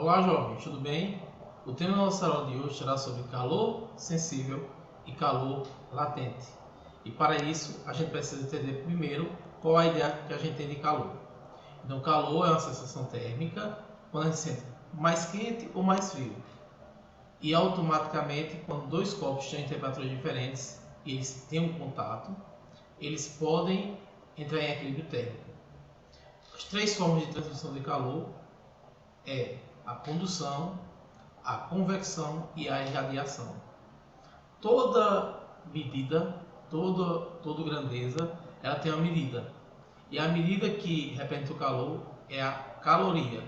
Olá, jovens, tudo bem? O tema da nossa aula de hoje será sobre calor sensível e calor latente. E para isso, a gente precisa entender primeiro qual a ideia que a gente tem de calor. Então, calor é uma sensação térmica quando a gente sente mais quente ou mais frio. E automaticamente, quando dois corpos têm temperaturas diferentes e eles têm um contato, eles podem entrar em equilíbrio térmico. As três formas de transmissão de calor é a condução, a convecção e a irradiação. Toda medida, toda grandeza, ela tem uma medida. E a medida que representa o calor é a caloria.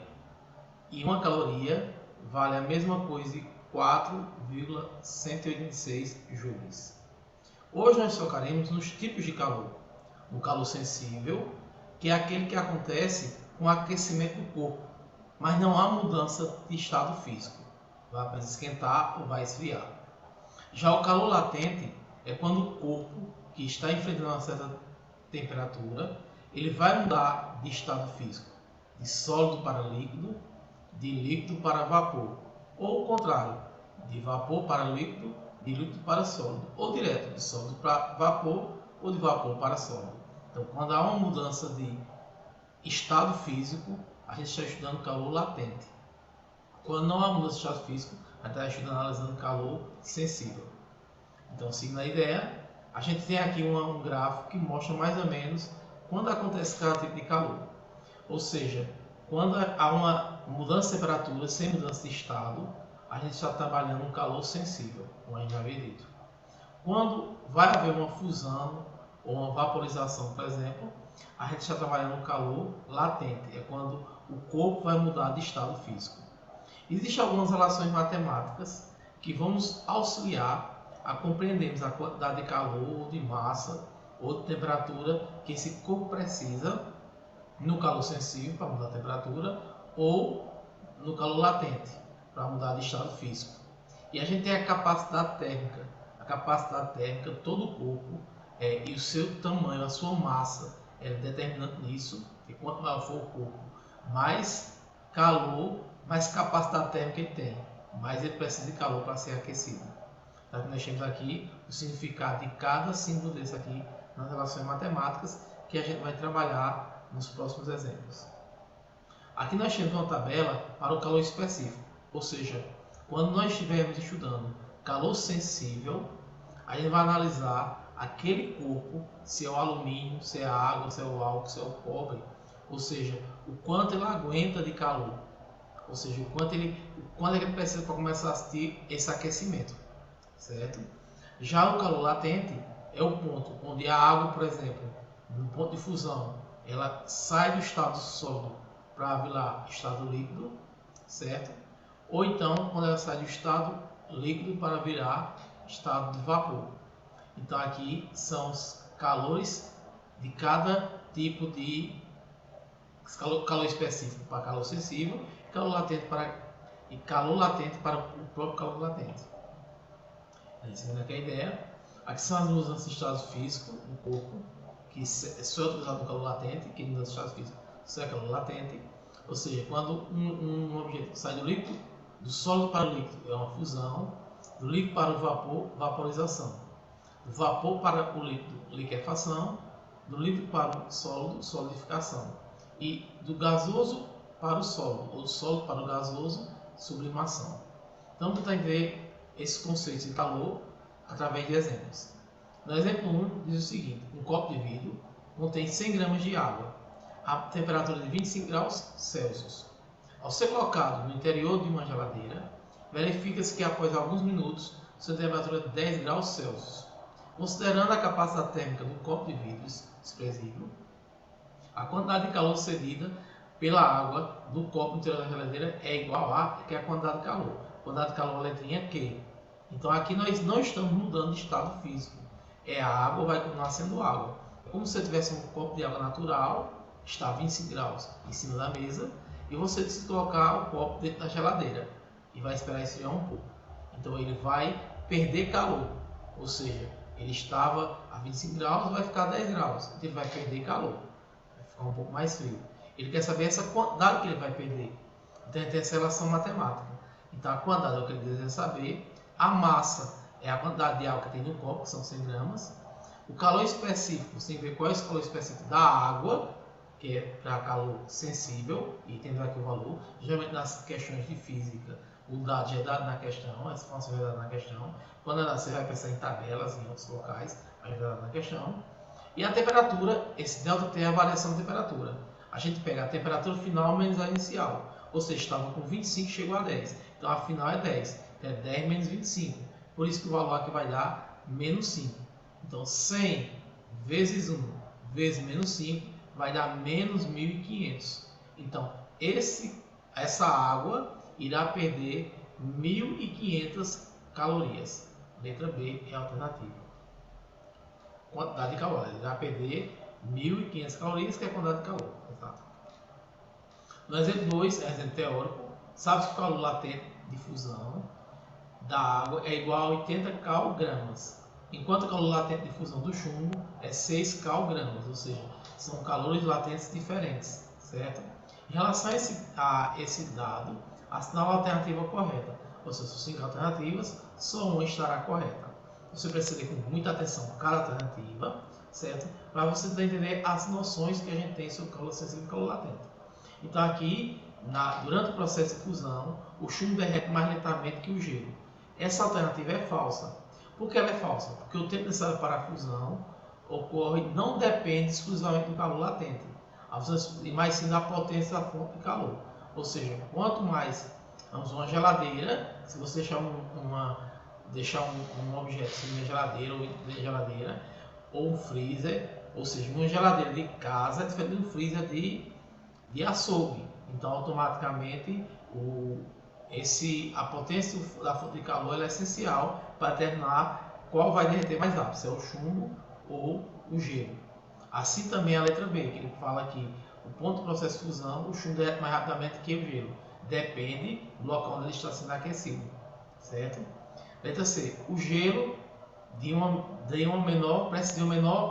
E uma caloria vale a mesma coisa de 4,186 joules. Hoje nós focaremos nos tipos de calor. No calor sensível, que é aquele que acontece com o aquecimento do corpo, mas não há mudança de estado físico. Vai apenas esquentar ou vai esfriar. Já o calor latente é quando o corpo, que está enfrentando uma certa temperatura, ele vai mudar de estado físico, de sólido para líquido, de líquido para vapor, ou o contrário, de vapor para líquido, de líquido para sólido, ou direto, de sólido para vapor ou de vapor para sólido. Então, quando há uma mudança de estado físico, a gente está estudando calor latente. Quando não há mudança de estado físico, a gente está estudando, analisando calor sensível. Então, seguindo a ideia, a gente tem aqui um gráfico que mostra mais ou menos quando acontece cada tipo de calor. Ou seja, quando há uma mudança de temperatura sem mudança de estado, a gente está trabalhando um calor sensível, como a gente já havia dito. Quando vai haver uma fusão ou uma vaporização, por exemplo, a gente está trabalhando um calor latente, é quando o corpo vai mudar de estado físico. Existem algumas relações matemáticas que vão nos auxiliar a compreendermos a quantidade de calor, ou de massa, ou de temperatura que esse corpo precisa no calor sensível para mudar a temperatura ou no calor latente para mudar de estado físico. E a gente tem a capacidade térmica. A capacidade térmica, todo o corpo e o seu tamanho, a sua massa, é determinante nisso. E quanto maior for o corpo, mais calor, mais capacidade térmica ele tem, mais ele precisa de calor para ser aquecido. Então, nós temos aqui o significado de cada símbolo desse aqui nas relações matemáticas que a gente vai trabalhar nos próximos exemplos. Aqui nós temos uma tabela para o calor específico, ou seja, quando nós estivermos estudando calor sensível, a gente vai analisar aquele corpo, se é o alumínio, se é a água, se é o álcool, se é o cobre, ou seja, o quanto ele aguenta de calor, ou seja, o quanto ele precisa para começar a assistir esse aquecimento, certo? Já o calor latente é o ponto onde a água, por exemplo, no ponto de fusão, ela sai do estado sólido para virar estado líquido, certo? Ou então, quando ela sai do estado líquido para virar estado de vapor. Então, aqui são os calores de cada tipo de calor específico para calor sensível e calor latente para o próprio calor latente. Seguindo aqui a ideia, aqui são as mudanças de estado físico do corpo, que só é utilizado no calor latente, que mudança de estado físico só é calor latente. Ou seja, quando um objeto sai do líquido, do sólido para o líquido é uma fusão, do líquido para o vapor, vaporização, do vapor para o líquido, liquefação, do líquido para o sólido, solidificação, e do gasoso para o sólido, ou do sólido para o gasoso, sublimação. Então, tentar ver esses conceitos de calor através de exemplos. No exemplo 1, diz o seguinte: um copo de vidro contém 100 gramas de água, a temperatura de 25 graus Celsius. Ao ser colocado no interior de uma geladeira, verifica-se que após alguns minutos, sua temperatura é de 10 graus Celsius. Considerando a capacidade térmica do copo de vidro desprezível, a quantidade de calor cedida pela água do copo no interior da geladeira é igual a quantidade de calor. A quantidade de calor, a letrinha Q. Então aqui nós não estamos mudando de estado físico. A água vai continuar sendo água. É como se você tivesse um copo de água natural, está a 25 graus em cima da mesa, e você decide colocar o copo dentro da geladeira e vai esperar esfriar um pouco. Então ele vai perder calor, ou seja, ele estava a 25 graus, vai ficar a 10 graus, então ele vai perder calor, vai ficar um pouco mais frio. Ele quer saber essa quantidade que ele vai perder. Então, tem essa relação matemática. Então, a quantidade é o que ele deseja saber. A massa é a quantidade de água que tem no copo, que são 100 gramas. O calor específico, você tem que ver qual é o calor específico da água, que é para calor sensível, e tendo aqui o valor. Geralmente, nas questões de física, o dado já é dado na questão, essa informação já é dada na questão. Quando você vai pensar em tabelas, em outros locais, vai ser dado na questão. E a temperatura, esse ΔT é a variação de temperatura. A gente pega a temperatura final menos a inicial. Ou seja, estava com 25 e chegou a 10. Então a final é 10. Então é 10 menos 25. Por isso que o valor aqui vai dar menos 5. Então 100 vezes 1 vezes menos 5 vai dar menos 1.500. Então essa água irá perder 1.500 calorias. Letra B é a alternativa. Quantidade de calor. Ele vai perder 1.500 calorias, que é a quantidade de calor. Exato. No exemplo 2, exemplo teórico, sabe que o calor latente de fusão da água é igual a 80 calgramas, enquanto o calor latente de fusão do chumbo é 6 calgramas, ou seja, são calores latentes diferentes, certo? Em relação a esse dado, assinale a alternativa correta. Ou seja, são 5 alternativas, só uma estará correta. Você precisa ler com muita atenção cada alternativa, certo? Para você entender as noções que a gente tem sobre calor sensível e calor latente. Então aqui, durante o processo de fusão, o chumbo derrete mais lentamente que o gelo. Essa alternativa é falsa. Por que ela é falsa? Porque o tempo necessário para a fusão não depende exclusivamente do calor latente, mas sim da potência da fonte de calor. Ou seja, quanto mais, vamos, uma geladeira, se você deixar um objeto, seja uma geladeira ou um freezer, ou seja, uma geladeira de casa é diferente de um freezer de açougue. Então, automaticamente, a potência da fonte de calor é essencial para determinar qual vai derreter mais rápido, se é o chumbo ou o gelo. Assim também a letra B, que ele fala que o ponto do processo de fusão, o chumbo derrete mais rapidamente que o gelo. Depende do local onde ele está sendo aquecido, certo? Letra C, o gelo precisa de uma menor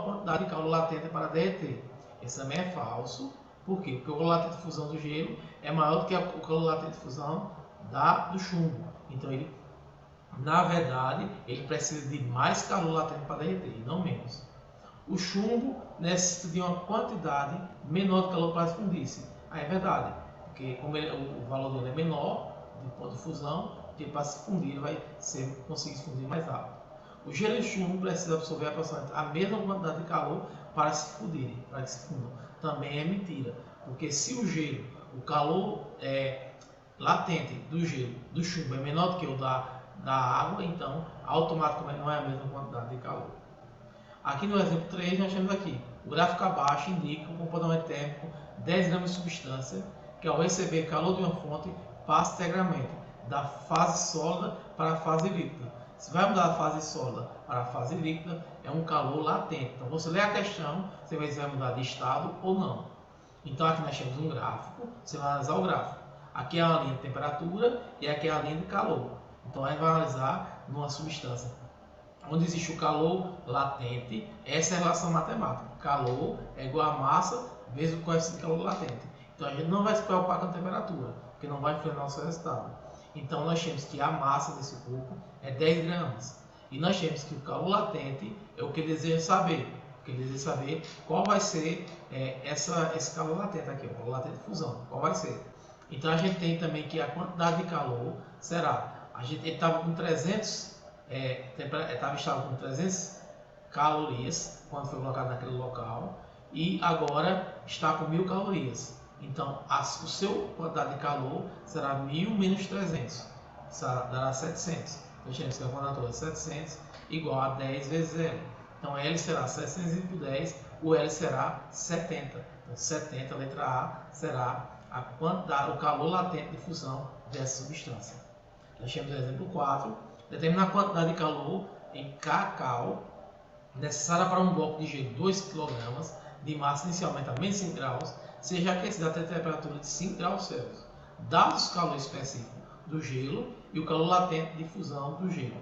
quantidade de calor latente para derreter. Isso também é falso. Por quê? Porque o calor latente de fusão do gelo é maior do que o calor latente de fusão do chumbo. Então, na verdade, ele precisa de mais calor latente para derreter, e não menos. O chumbo necessita de uma quantidade menor de calor para fundir-se. É verdade, porque como o valor dele é menor, do ponto de fusão, ele para se fundir, ele vai conseguir se fundir mais rápido. O gelo e o chumbo precisam absorver aproximadamente a mesma quantidade de calor para se fundirem, para que se fundam. Também é mentira, porque se o gelo, o calor latente do gelo, do chumbo é menor do que o da água, então automaticamente não é a mesma quantidade de calor. Aqui no exemplo 3 nós temos aqui, o gráfico abaixo indica o comportamento térmico 10 gramas de substância que ao receber calor de uma fonte passa integralmente da fase sólida para a fase líquida. Se vai mudar da fase sólida para a fase líquida, é um calor latente. Então você lê a questão, você vai ver se vai mudar de estado ou não. Então aqui nós temos um gráfico, você vai analisar o gráfico. Aqui é a linha de temperatura e aqui é a linha de calor. Então a gente vai analisar numa substância onde existe o calor latente, essa é a relação matemática. Calor é igual a massa vezes o coeficiente de calor latente. Então a gente não vai se preocupar com a temperatura, porque não vai influenciar o nosso resultado. Então nós temos que a massa desse corpo é 10 gramas. E nós temos que o calor latente é o que ele deseja saber. O que ele deseja saber qual vai ser esse calor latente aqui, o calor latente de fusão. Qual vai ser? Então a gente tem também que a quantidade de calor será, ele estava com 300, estava instalado com 300 calorias quando foi colocado naquele local e agora está com 1000 calorias. Então o seu quantidade de calor será 1000 menos 300, dará 700. Então temos que a quantidade de 700 igual a 10 vezes L. Então L será 700 por 10, o L será 70. Então 70, letra A, será a quantidade, o calor latente de fusão dessa substância. Nós temos o exemplo 4. Determina a quantidade de calor em kcal necessária para um bloco de gelo de 2 kg de massa inicialmente a menos 5 graus, seja aquecido até a temperatura de 5 graus Celsius, dados o calor específico do gelo e o calor latente de fusão do gelo.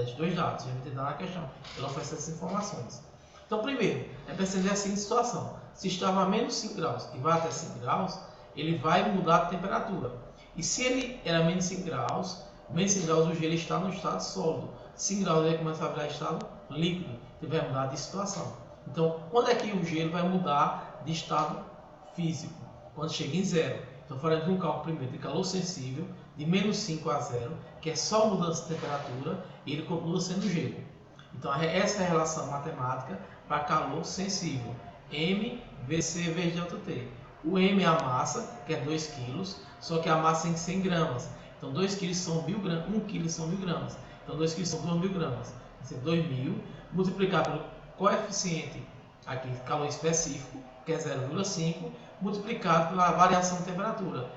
Esses dois dados, a gente tem que dar na questão. Ela oferece essas informações. Então, primeiro, é para entender a seguinte situação. Se estava a menos 5 graus e vai até 5 graus, ele vai mudar a temperatura. E se ele era menos 5 graus o gelo está no estado sólido. 5 graus ele vai começar a virar estado líquido, ele vai mudar de situação. Então, quando é que o gelo vai mudar de estado físico? Quando chega em zero. Então, faremos um cálculo primeiro de calor sensível, de menos 5 a 0, que é só mudança de temperatura, e ele continua sendo gelo. Então, essa é a relação matemática para calor sensível. M vezes C vezes ΔT. O M é a massa, que é 2 kg, só que a massa é em 100 gramas. Então, 2 kg são 1000 gramas, 1 kg são 1000 gramas. Então, 2 kg são 2000 gramas. Vai ser 2000, multiplicado pelo coeficiente aqui, calor específico, que é 0,5, multiplicado pela variação de temperatura.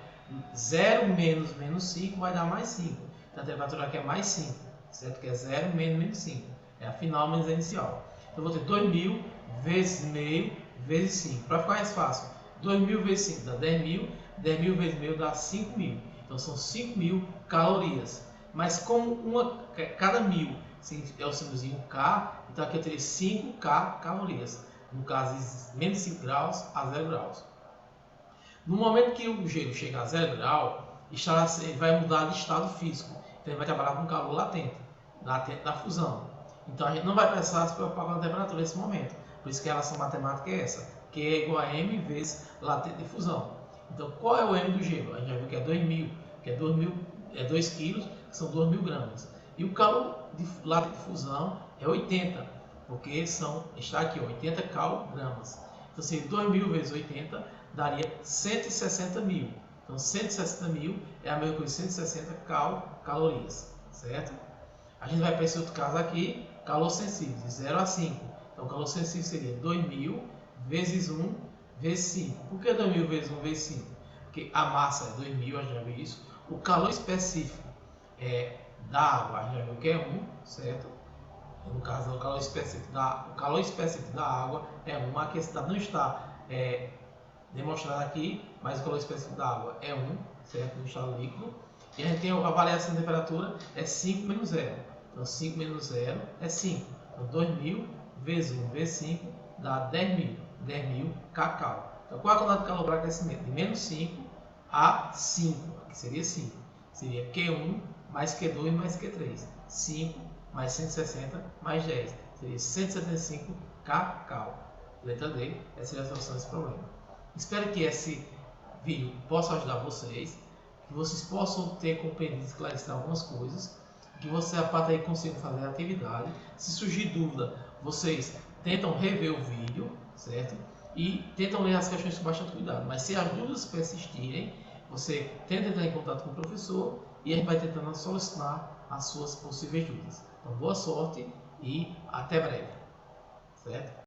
0 menos 5 vai dar mais 5. Então, a temperatura aqui é mais 5, certo? Que é 0 menos 5. É a final menos a inicial. Então, eu vou ter 2000 vezes meio vezes 5. Para ficar mais fácil, 2000 vezes 5 dá 10.000, 10.000 vezes meio dá 5.000. Então, são 5.000 calorias. Mas como cada 1.000 é o símbolozinho K, então aqui eu teria 5K calorias. No caso, de menos 5 graus a 0 graus. No momento que o gelo chega a 0 grau, ele vai mudar de estado físico. Então, ele vai trabalhar com calor latente da fusão. Então, a gente não vai precisar se preocupar com a temperatura nesse momento. Por isso que a relação matemática é essa, que é igual a M vezes latente de fusão. Então, qual é o M do gelo? A gente já viu que é 2.000, que é 2 kg, que são 2.000 gramas. E o calor latente de fusão é 80, porque está aqui, 80 calgramas. Então, se 2.000 vezes 80 daria 160.000. Então, 160.000 é a mesma coisa que 160 calorias, certo? A gente vai para esse outro caso aqui, calor sensível, de 0 a 5. Então, o calor sensível seria 2.000 vezes 1 vezes 5. Por que 2.000 vezes 1 vezes 5? Porque a massa é 2.000, a gente já viu isso. O calor específico da água, a gente já viu que é 1, certo? No caso, o calor específico da água é 1. Aqui a cidade não está demonstrado aqui, mas o calor específico da água é 1, certo? No estado líquido. E a gente tem a variação de temperatura, é 5 menos 0. Então, 5 menos 0 é 5. Então, 2.000 vezes 1 vezes 5 dá 10.000. 10.000 kcal. Então, qual é a quantidade de calor para aquecimento? De menos 5 a 5. Aqui seria 5. Seria Q1 mais Q2 mais Q3. 5 mais 160 mais 10. Seria 175 kcal. Letra D, essa é a solução desse problema. Espero que esse vídeo possa ajudar vocês, que vocês possam ter compreendido e esclarecido algumas coisas, que você, a partir daí, consiga fazer a atividade. Se surgir dúvida, vocês tentam rever o vídeo, certo? E tentam ler as questões com bastante cuidado. Mas se as dúvidas persistirem, você tenta entrar em contato com o professor e a gente vai tentando solucionar as suas possíveis dúvidas. Então, boa sorte e até breve, certo?